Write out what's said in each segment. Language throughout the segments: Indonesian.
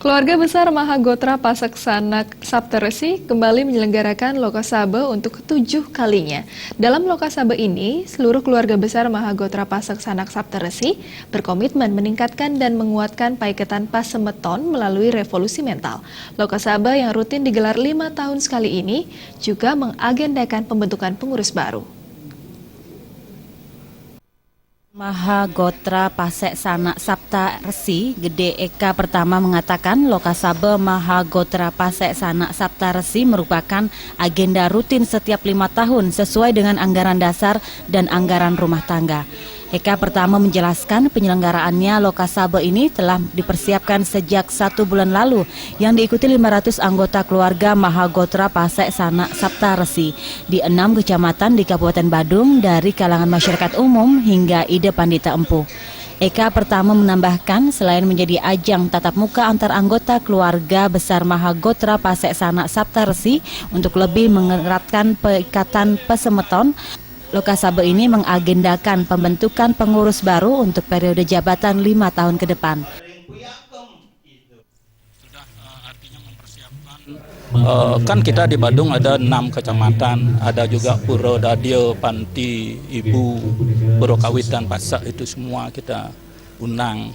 Keluarga besar Mahagotra Paseksana Saptaresi kembali menyelenggarakan Lokasabe untuk ke-7 kalinya. Dalam Lokasabe ini, seluruh keluarga besar Mahagotra Paseksana Saptaresi berkomitmen meningkatkan dan menguatkan paiketan Pasemeton melalui revolusi mental. Lokasabe yang rutin digelar 5 tahun sekali ini juga mengagendakan pembentukan pengurus baru. Mahagotra Paseksana Saptaresi Gede Eka pertama mengatakan Lokasabe Mahagotra Paseksana Saptaresi merupakan agenda rutin setiap 5 tahun sesuai dengan anggaran dasar dan anggaran rumah tangga. Eka pertama menjelaskan penyelenggaraannya Lokasabe ini telah dipersiapkan sejak 1 bulan lalu yang diikuti 500 anggota keluarga Mahagotra Paseksana Saptaresi di 6 kecamatan di Kabupaten Badung dari kalangan masyarakat umum hingga ide Pandita Empuh. Eka pertama menambahkan selain menjadi ajang tatap muka antar anggota keluarga besar Mahagotra Paseksana Saptaresi untuk lebih mengeratkan peikatan Pasemeton, Lokasabe ini mengagendakan pembentukan pengurus baru untuk periode jabatan 5 tahun ke depan. Kan kita di Badung ada 6 kecamatan, ada juga Puro Dadio, Panti, Ibu, Puro Kawit dan Pasak, itu semua kita undang.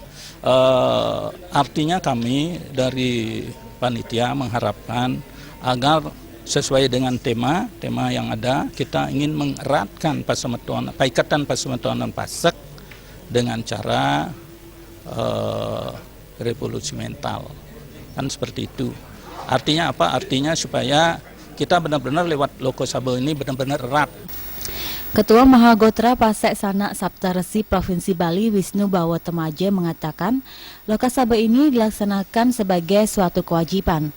Artinya kami dari panitia mengharapkan agar sesuai dengan tema yang ada, kita ingin mengeratkan paiketan Pasemeton dan Pasak dengan cara revolusi mental, kan seperti itu. Artinya apa? Artinya supaya kita benar-benar lewat Lokasabe ini benar-benar erat. Ketua Mahagotra Paseksana Saptaresi Provinsi Bali Wisnu Bawotemaje mengatakan Lokasabe ini dilaksanakan sebagai suatu kewajiban.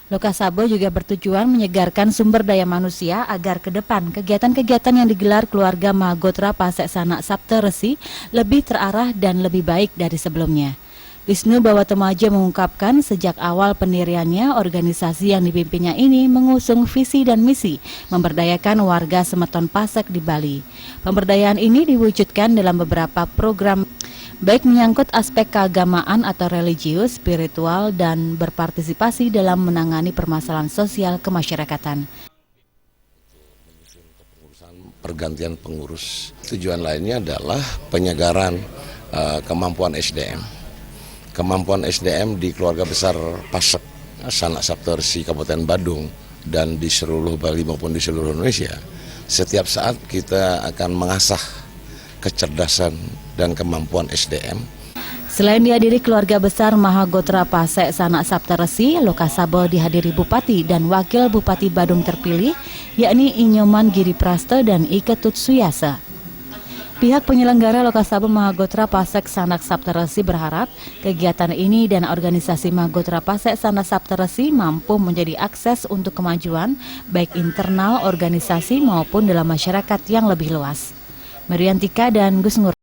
Lokasabe juga bertujuan menyegarkan sumber daya manusia agar ke depan kegiatan-kegiatan yang digelar keluarga Mahagotra Paseksana Saptaresi lebih terarah dan lebih baik dari sebelumnya. Wisnu Bawotemaje mengungkapkan sejak awal pendiriannya, organisasi yang dipimpinnya ini mengusung visi dan misi memberdayakan warga Semeton Pasak di Bali. Pemberdayaan ini diwujudkan dalam beberapa program, baik menyangkut aspek keagamaan atau religius, spiritual, dan berpartisipasi dalam menangani permasalahan sosial kemasyarakatan. Pergantian pengurus. Tujuan lainnya adalah penyegaran kemampuan SDM. Kemampuan SDM di keluarga besar Paseksana Saptaresi Kabupaten Badung dan di seluruh Bali maupun di seluruh Indonesia. Setiap saat kita akan mengasah kecerdasan dan kemampuan SDM. Selain dihadiri keluarga besar Mahagotra Paseksana Saptaresi, Lokasabe dihadiri Bupati dan Wakil Bupati Badung terpilih, yakni Inyoman Giri Praste dan Iketut Suyasa. Pihak penyelenggara Lokasabe Mahagotra Paseksana Saptaresi berharap kegiatan ini dan organisasi Mahagotra Paseksana Saptaresi mampu menjadi akses untuk kemajuan baik internal organisasi maupun dalam masyarakat yang lebih luas. Mariantika dan Gus Ngur.